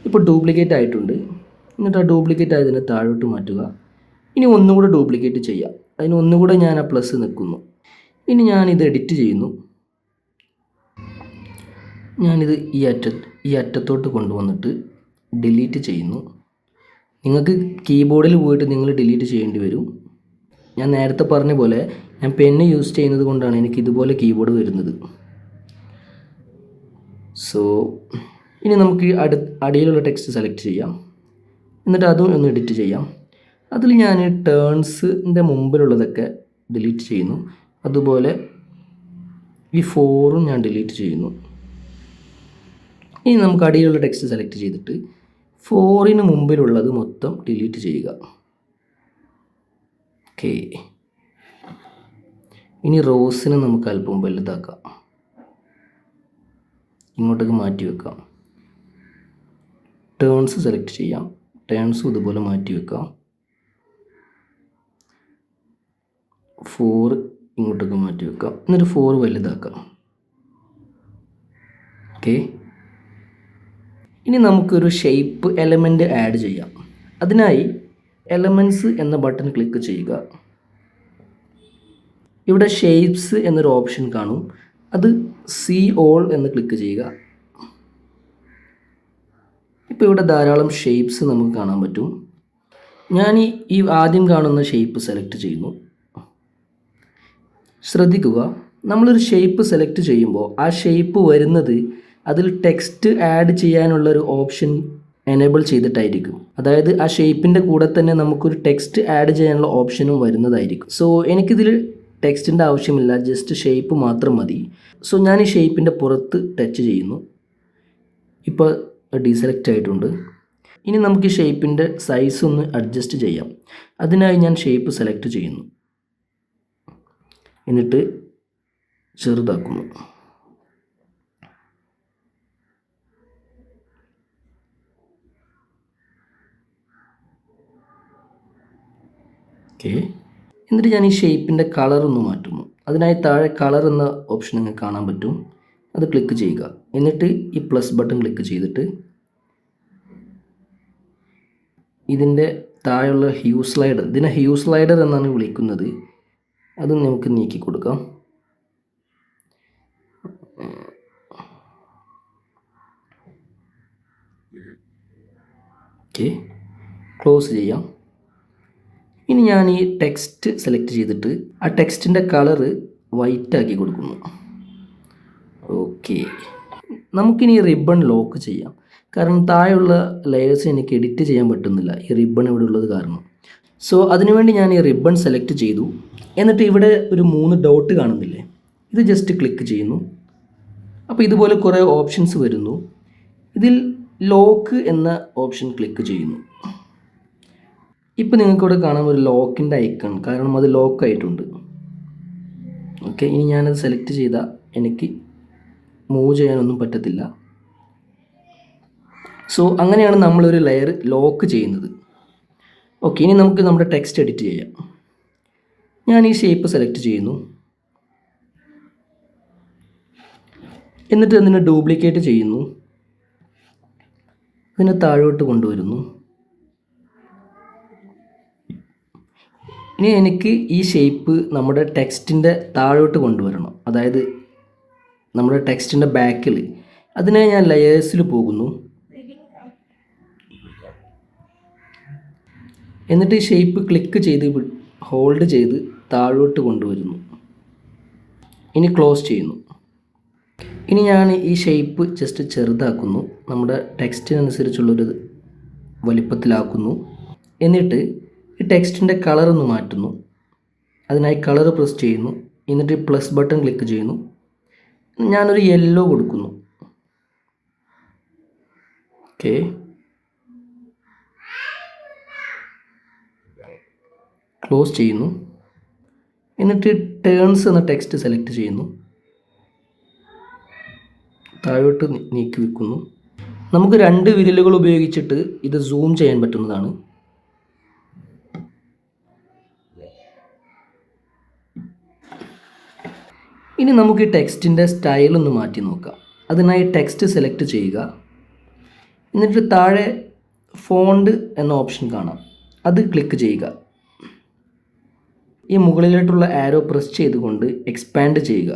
ഇപ്പോൾ ഡ്യൂപ്ലിക്കേറ്റ് ആയിട്ടുണ്ട്. എന്നിട്ട് ആ ഡ്യൂപ്ലിക്കേറ്റ് ആയതിനെ താഴോട്ട് മാറ്റുക. ഇനി ഒന്നുകൂടെ ഡ്യൂപ്ലിക്കേറ്റ് ചെയ്യാം. അതിന് ഒന്നുകൂടെ ഞാൻ ആ പ്ലസ് നിൽക്കുന്നു. ഇനി ഞാനിത് എഡിറ്റ് ചെയ്യുന്നു. ഞാനിത് ഈ അറ്റത്തോട്ട് കൊണ്ടുവന്നിട്ട് ഡിലീറ്റ് ചെയ്യുന്നു. നിങ്ങൾക്ക് കീബോർഡിൽ പോയിട്ട് നിങ്ങൾ ഡിലീറ്റ് ചെയ്യേണ്ടി വരും. ഞാൻ നേരത്തെ പറഞ്ഞ പോലെ ഞാൻ പെന്ന് യൂസ് ചെയ്യുന്നത് കൊണ്ടാണ് എനിക്ക് ഇതുപോലെ കീബോർഡ് വരുന്നത്. സോ ഇനി നമുക്ക് അടിയിലുള്ള ടെക്സ്റ്റ് സെലക്ട് ചെയ്യാം. എന്നിട്ട് അതും ഒന്ന് എഡിറ്റ് ചെയ്യാം. അതിൽ ഞാൻ ടേൺസിൻ്റെ മുമ്പിലുള്ളതൊക്കെ ഡിലീറ്റ് ചെയ്യുന്നു. അതുപോലെ ഈ 4ഉം ഞാൻ ഡിലീറ്റ് ചെയ്യുന്നു. ഇനി നമുക്ക് അടിയിലുള്ള ടെക്സ്റ്റ് സെലക്ട് ചെയ്തിട്ട് 4ന് മുമ്പിലുള്ളത് മൊത്തം ഡിലീറ്റ് ചെയ്യുക. ഓക്കെ. ഇനി റോസിനെ നമുക്ക് അല്പം വലുതാക്കാം. ഇങ്ങോട്ടേക്ക് മാറ്റി വെക്കാം. ടേൺസ് സെലക്ട് ചെയ്യാം. ടേൺസും ഇതുപോലെ മാറ്റി വെക്കാം. 4 ഇങ്ങോട്ടേക്ക് മാറ്റി വെക്കാം. എന്നിട്ട് 4 വലുതാക്കാം. ഓക്കെ. ഇനി നമുക്കൊരു ഷേപ്പ് എലമെൻറ്റ് ആഡ് ചെയ്യാം. അതിനായി എലമെൻറ്റ്സ് എന്ന ബട്ടൺ ക്ലിക്ക് ചെയ്യുക. ഇവിടെ ഷേപ്സ് എന്നൊരു ഓപ്ഷൻ കാണും. അത് സീ ഓൾ എന്ന് ക്ലിക്ക് ചെയ്യുക. ഇപ്പോൾ ഇവിടെ ധാരാളം ഷേപ്സ് നമുക്ക് കാണാൻ പറ്റും. ഞാൻ ഈ ആദ്യം കാണുന്ന ഷേപ്പ് സെലക്ട് ചെയ്യുന്നു. ശ്രദ്ധിക്കുക, നമ്മളൊരു ഷേപ്പ് സെലക്ട് ചെയ്യുമ്പോൾ ആ ഷേപ്പ് വരുന്നത് അതിൽ ടെക്സ്റ്റ് ആഡ് ചെയ്യാനുള്ളൊരു ഓപ്ഷൻ എനേബിൾ ചെയ്തിട്ടായിരിക്കും. അതായത് ആ ഷേപ്പിൻ്റെ കൂടെ തന്നെ നമുക്കൊരു ടെക്സ്റ്റ് ആഡ് ചെയ്യാനുള്ള ഓപ്ഷനും വരുന്നതായിരിക്കും. സോ എനിക്കിതിൽ ടെക്സ്റ്റിൻ്റെ ആവശ്യമില്ല, ജസ്റ്റ് ഷേപ്പ് മാത്രം മതി. സോ ഞാൻ ഈ ഷേപ്പിൻ്റെ പുറത്ത് ടച്ച് ചെയ്യുന്നു. ഇപ്പോൾ ഡീസെലക്റ്റ് ആയിട്ടുണ്ട്. ഇനി നമുക്ക് ഈ ഷേപ്പിൻ്റെ സൈസ് ഒന്ന് അഡ്ജസ്റ്റ് ചെയ്യാം. അതിനായി ഞാൻ ഷേപ്പ് സെലക്ട് ചെയ്യുന്നു. എന്നിട്ട് ചെറുതാക്കുന്നു. ഓക്കെ. എന്നിട്ട് ഞാൻ ഈ ഷേപ്പിൻ്റെ കളർ ഒന്ന് മാറ്റുന്നു. അതിനായി താഴെ കളർ എന്ന ഓപ്ഷൻ നിങ്ങൾക്ക് കാണാൻ പറ്റും. അത് ക്ലിക്ക് ചെയ്യുക. എന്നിട്ട് ഈ പ്ലസ് ബട്ടൺ ക്ലിക്ക് ചെയ്തിട്ട് ഇതിൻ്റെ താഴെയുള്ള ഹ്യൂ സ്ലൈഡർ, ഇതിനെ ഹ്യൂ സ്ലൈഡർ എന്നാണ് വിളിക്കുന്നത്, അത് നമുക്ക് നീക്കി കൊടുക്കാം. ഓക്കെ. ക്ലോസ് ചെയ്യാം. ഇനി ഞാൻ ഈ ടെക്സ്റ്റ് സെലക്ട് ചെയ്തിട്ട് ആ ടെക്സ്റ്റിൻ്റെ കളറ് വൈറ്റ് ആക്കി കൊടുക്കുന്നു. ഓക്കെ. നമുക്കിനി റിബൺ ലോക്ക് ചെയ്യാം. കാരണം താഴെയുള്ള ലെയേഴ്സ് എനിക്ക് എഡിറ്റ് ചെയ്യാൻ പറ്റുന്നില്ല ഈ റിബൺ ഇവിടെ ഉള്ളത് കാരണം. സോ അതിനുവേണ്ടി ഞാൻ ഈ റിബൺ സെലക്ട് ചെയ്തു. എന്നിട്ട് ഇവിടെ ഒരു 3 ഡോട്ട് കാണുന്നില്ലേ, ഇത് ജസ്റ്റ് ക്ലിക്ക് ചെയ്യുന്നു. അപ്പോൾ ഇതുപോലെ കുറേ ഓപ്ഷൻസ് വരുന്നു. ഇതിൽ ലോക്ക് എന്ന ഓപ്ഷൻ ക്ലിക്ക് ചെയ്യുന്നു. ഇപ്പോൾ നിങ്ങൾക്കിവിടെ കാണാൻ ഒരു ലോക്കിൻ്റെ ഐക്കൺ, കാരണം അത് ലോക്കായിട്ടുണ്ട്. ഓക്കെ. ഇനി ഞാനത് സെലക്ട് ചെയ്താൽ എനിക്ക് മൂവ് ചെയ്യാനൊന്നും പറ്റത്തില്ല. സോ അങ്ങനെയാണ് നമ്മളൊരു ലെയർ ലോക്ക് ചെയ്യുന്നത്. ഓക്കെ. ഇനി നമുക്ക് നമ്മുടെ ടെക്സ്റ്റ് എഡിറ്റ് ചെയ്യാം. ഞാൻ ഈ ഷേപ്പ് സെലക്ട് ചെയ്യുന്നു. എന്നിട്ട് അതിനെ ഡ്യൂപ്ലിക്കേറ്റ് ചെയ്യുന്നു. അതിനെ താഴോട്ട് കൊണ്ടുവരുന്നു. ഇനി എനിക്ക് ഈ ഷേപ്പ് നമ്മുടെ ടെക്സ്റ്റിൻ്റെ താഴോട്ട് കൊണ്ടുവരണം, അതായത് നമ്മുടെ ടെക്സ്റ്റിൻ്റെ ബാക്കിൽ. അതിനായി ഞാൻ ലെയേഴ്സിൽ പോകുന്നു. എന്നിട്ട് ഈ ഷേപ്പ് ക്ലിക്ക് ചെയ്ത് ഹോൾഡ് ചെയ്ത് താഴോട്ട് കൊണ്ടുവരുന്നു. ഇനി ക്ലോസ് ചെയ്യുന്നു. ഇനി ഞാൻ ഈ ഷേപ്പ് ജസ്റ്റ് ചെറുതാക്കുന്നു, നമ്മുടെ ടെക്സ്റ്റിനനുസരിച്ചുള്ളൊരു വലിപ്പത്തിലാക്കുന്നു. എന്നിട്ട് ഈ ടെക്സ്റ്റിൻ്റെ കളറൊന്ന് മാറ്റുന്നു. അതിനായി കളർ പ്രസ് ചെയ്യുന്നു. എന്നിട്ട് പ്ലസ് ബട്ടൺ ക്ലിക്ക് ചെയ്യുന്നു. ഞാനൊരു യെല്ലോ കൊടുക്കുന്നു. ഓക്കെ. ക്ലോസ് ചെയ്യുന്നു. എന്നിട്ട് ടേൺസ് എന്ന ടെക്സ്റ്റ് സെലക്ട് ചെയ്യുന്നു, താഴോട്ട് നീക്കി വെക്കുന്നു. നമുക്ക് 2 വിരലുകൾ ഉപയോഗിച്ചിട്ട് ഇത് സൂം ചെയ്യാൻ പറ്റുന്നതാണ്. ഇനി നമുക്ക് ഈ ടെക്സ്റ്റിൻ്റെ സ്റ്റൈൽ ഒന്ന് മാറ്റി നോക്കാം. അതിനായി ടെക്സ്റ്റ് സെലക്ട് ചെയ്യുക. എന്നിട്ട് താഴെ ഫോണ്ട് എന്ന ഓപ്ഷൻ കാണാം, അത് ക്ലിക്ക് ചെയ്യുക. ഈ മുകളിലോട്ടുള്ള ആരോ പ്രസ് ചെയ്തുകൊണ്ട് എക്സ്പാൻഡ് ചെയ്യുക.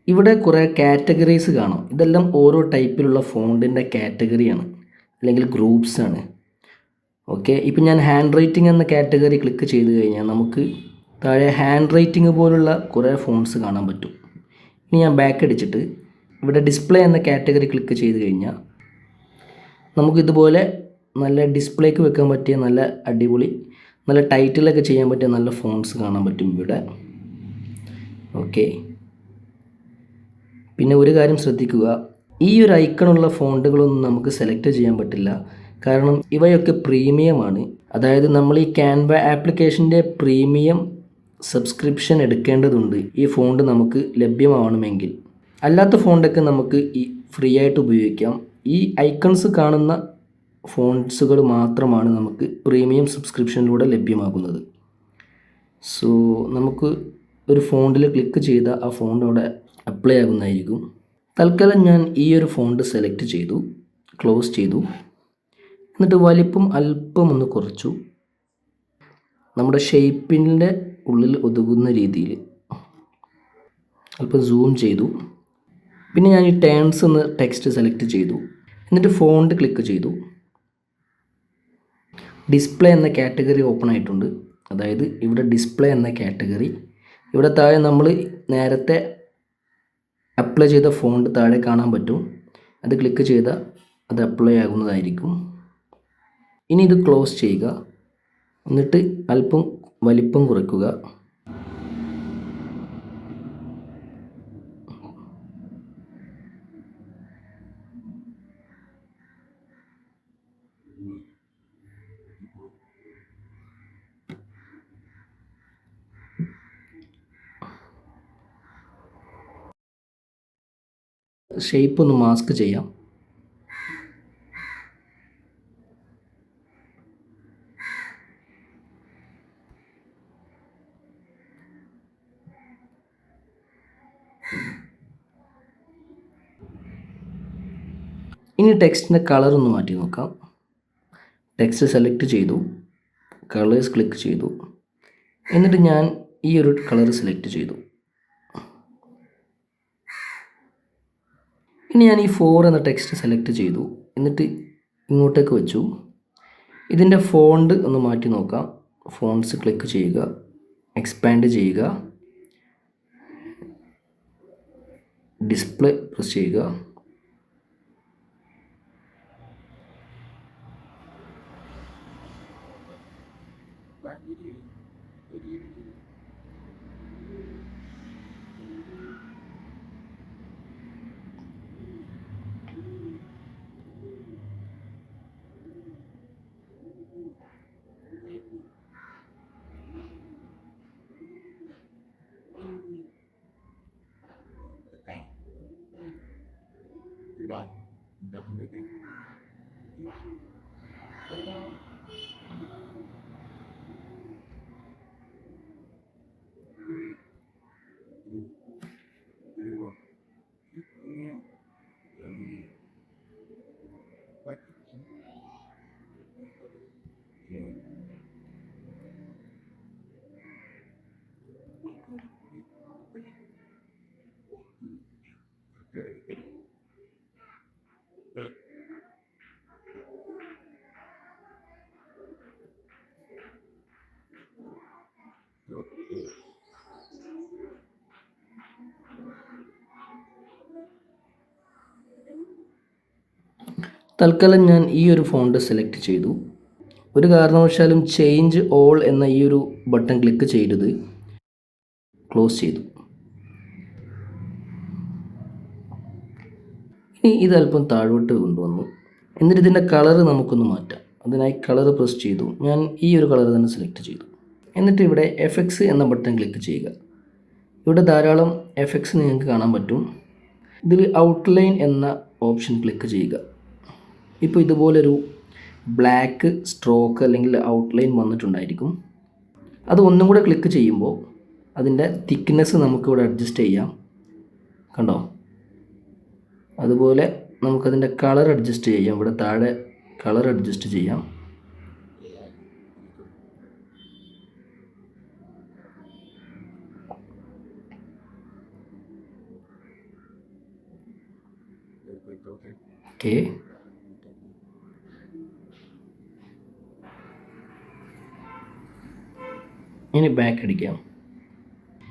ഇവിടെ കുറേ കാറ്റഗറീസ് കാണാം. ഇതെല്ലാം ഓരോ ടൈപ്പിലുള്ള ഫോണ്ടിൻ്റെ കാറ്റഗറിയാണ്, അല്ലെങ്കിൽ ഗ്രൂപ്പ്സ് ആണ്. ഓക്കെ, ഇപ്പം ഞാൻ ഹാൻഡ് റൈറ്റിംഗ് എന്ന കാറ്റഗറി ക്ലിക്ക് ചെയ്ത് കഴിഞ്ഞാൽ നമുക്ക് താഴെ ഹാൻഡ് റൈറ്റിംഗ് പോലുള്ള കുറേ ഫോണ്ട്സ് കാണാൻ പറ്റും. ഇനി ഞാൻ ബാക്ക് അടിച്ചിട്ട് ഇവിടെ ഡിസ്പ്ലേ എന്ന കാറ്റഗറി ക്ലിക്ക് ചെയ്ത് കഴിഞ്ഞാൽ നമുക്കിതുപോലെ നല്ല ഡിസ്പ്ലേക്ക് വെക്കാൻ പറ്റിയ നല്ല അടിപൊളി, നല്ല ടൈറ്റിലൊക്കെ ചെയ്യാൻ പറ്റിയ നല്ല ഫോണ്ട്സ് കാണാൻ പറ്റും ഇവിടെ. ഓക്കെ, പിന്നെ ഒരു കാര്യം ശ്രദ്ധിക്കുക, ഈ ഒരു ഐക്കണുള്ള ഫോണ്ടുകളൊന്നും നമുക്ക് സെലക്ട് ചെയ്യാൻ പറ്റില്ല. കാരണം ഇവയൊക്കെ പ്രീമിയമാണ്. അതായത് നമ്മൾ ഈ ക്യാൻവ ആപ്ലിക്കേഷൻ്റെ പ്രീമിയം സബ്സ്ക്രിപ്ഷൻ എടുക്കേണ്ടതുണ്ട് ഈ ഫോണ്ട് നമുക്ക് ലഭ്യമാവണമെങ്കിൽ. അല്ലാത്ത ഫോണ്ടൊക്കെ നമുക്ക് ഈ ഫ്രീ ആയിട്ട് ഉപയോഗിക്കാം. ഈ ഐക്കൺസ് കാണുന്ന ഫോണ്ട്സുകൾ മാത്രമാണ് നമുക്ക് പ്രീമിയം സബ്സ്ക്രിപ്ഷനിലൂടെ ലഭ്യമാകുന്നത്. സോ നമുക്ക് ഒരു ഫോണ്ടിൽ ക്ലിക്ക് ചെയ്ത ആ ഫോണ്ട് അവിടെ അപ്ലൈ ആകുന്നതായിരിക്കും. തൽക്കാലം ഞാൻ ഈ ഒരു ഫോണ്ട് സെലക്ട് ചെയ്തു, ക്ലോസ് ചെയ്തു. എന്നിട്ട് വലിപ്പം അല്പം ഒന്ന് കുറച്ചു, നമ്മുടെ ഷേപ്പിൻ്റെ ഉള്ളിൽ ഒതുങ്ങുന്ന രീതിയിൽ അല്പം സൂം ചെയ്തു. പിന്നെ ഞാൻ ഈ ടേൺസ് എന്ന ടെക്സ്റ്റ് സെലക്ട് ചെയ്തു. എന്നിട്ട് ഫോണ്ട് ക്ലിക്ക് ചെയ്തു. ഡിസ്പ്ലേ എന്ന കാറ്റഗറി ഓപ്പൺ ആയിട്ടുണ്ട്. അതായത് ഇവിടെ ഡിസ്പ്ലേ എന്ന കാറ്റഗറി, ഇവിടെ താഴെ നമ്മൾ നേരത്തെ അപ്ലൈ ചെയ്ത ഫോണ്ട് താഴെ കാണാൻ പറ്റും. അത് ക്ലിക്ക് ചെയ്താൽ അത് അപ്ലൈ ആകുന്നതായിരിക്കും. ഇനി ഇത് ക്ലോസ് ചെയ്യുക. എന്നിട്ട് അല്പം വലിപ്പം കുറയ്ക്കുക. ഷേപ്പ് ഒന്ന് മാസ്ക് ചെയ്യാം. ഇനി ടെക്സ്റ്റിൻ്റെ കളർ ഒന്ന് മാറ്റി നോക്കാം. ടെക്സ്റ്റ് സെലക്ട് ചെയ്തു, കളേഴ്സ് ക്ലിക്ക് ചെയ്തു. എന്നിട്ട് ഞാൻ ഈ ഒരു കളർ സെലക്ട് ചെയ്തു. ഇനി ഞാൻ ഈ 4 എന്ന ടെക്സ്റ്റ് സെലക്ട് ചെയ്തു. എന്നിട്ട് ഇങ്ങോട്ടേക്ക് വെച്ചു. ഇതിൻ്റെ ഫോണ്ട് ഒന്ന് മാറ്റി നോക്കാം. ഫോണ്ട്സ് ക്ലിക്ക് ചെയ്യുക, എക്സ്പാൻഡ് ചെയ്യുക, ഡിസ്പ്ലേ പ്രസ് ചെയ്യുക. തൽക്കാലം ഞാൻ ഈ ഒരു ഫോണ്ട് സെലക്ട് ചെയ്തു. ഒരു കാരണവശാലും ചേഞ്ച് ഓൾ എന്ന ഈ ഒരു ബട്ടൺ ക്ലിക്ക് ചെയ്തത് ക്ലോസ് ചെയ്തു. ഇനി ഇതല്പം താഴോട്ട് കൊണ്ടുവന്നു. എന്നിട്ട് ഇതിൻ്റെ കളർ നമുക്കൊന്ന് മാറ്റാം. അതിനായി കളർ പ്രസ് ചെയ്തു. ഞാൻ ഈ ഒരു കളർ തന്നെ സെലക്ട് ചെയ്തു. എന്നിട്ട് ഇവിടെ എഫക്ട്സ് എന്ന ബട്ടൺ ക്ലിക്ക് ചെയ്യുക. ഇവിടെ ധാരാളം എഫക്ട്സ് നിങ്ങൾക്ക് കാണാൻ പറ്റും. ഇതിൽ ഔട്ട്ലൈൻ എന്ന ഓപ്ഷൻ ക്ലിക്ക് ചെയ്യുക. ഇപ്പോൾ ഇതുപോലൊരു ബ്ലാക്ക് സ്ട്രോക്ക് അല്ലെങ്കിൽ ഔട്ട്ലൈൻ വന്നിട്ടുണ്ടായിരിക്കും. അത് ഒന്നും കൂടെ ക്ലിക്ക് ചെയ്യുമ്പോൾ അതിൻ്റെ തിക്നെസ് നമുക്കിവിടെ അഡ്ജസ്റ്റ് ചെയ്യാം. കണ്ടോ? അതുപോലെ നമുക്കതിൻ്റെ കളർ അഡ്ജസ്റ്റ് ചെയ്യാം. ഇവിടെ താഴെ കളർ അഡ്ജസ്റ്റ് ചെയ്യാം. ഓക്കെ, ഇനി ബാക്ക് അടിക്കാം.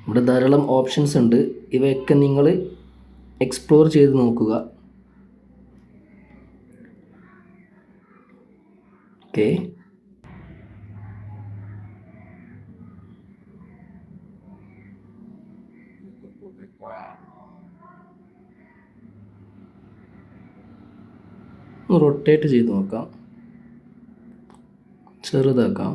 ഇവിടെ ധാരാളം ഓപ്ഷൻസ് ഉണ്ട്. ഇവയൊക്കെ നിങ്ങൾ എക്സ്പ്ലോർ ചെയ്ത് നോക്കുക. ഓക്കെ, റൊട്ടേറ്റ് ചെയ്ത് നോക്കാം, ചെറുതാക്കാം.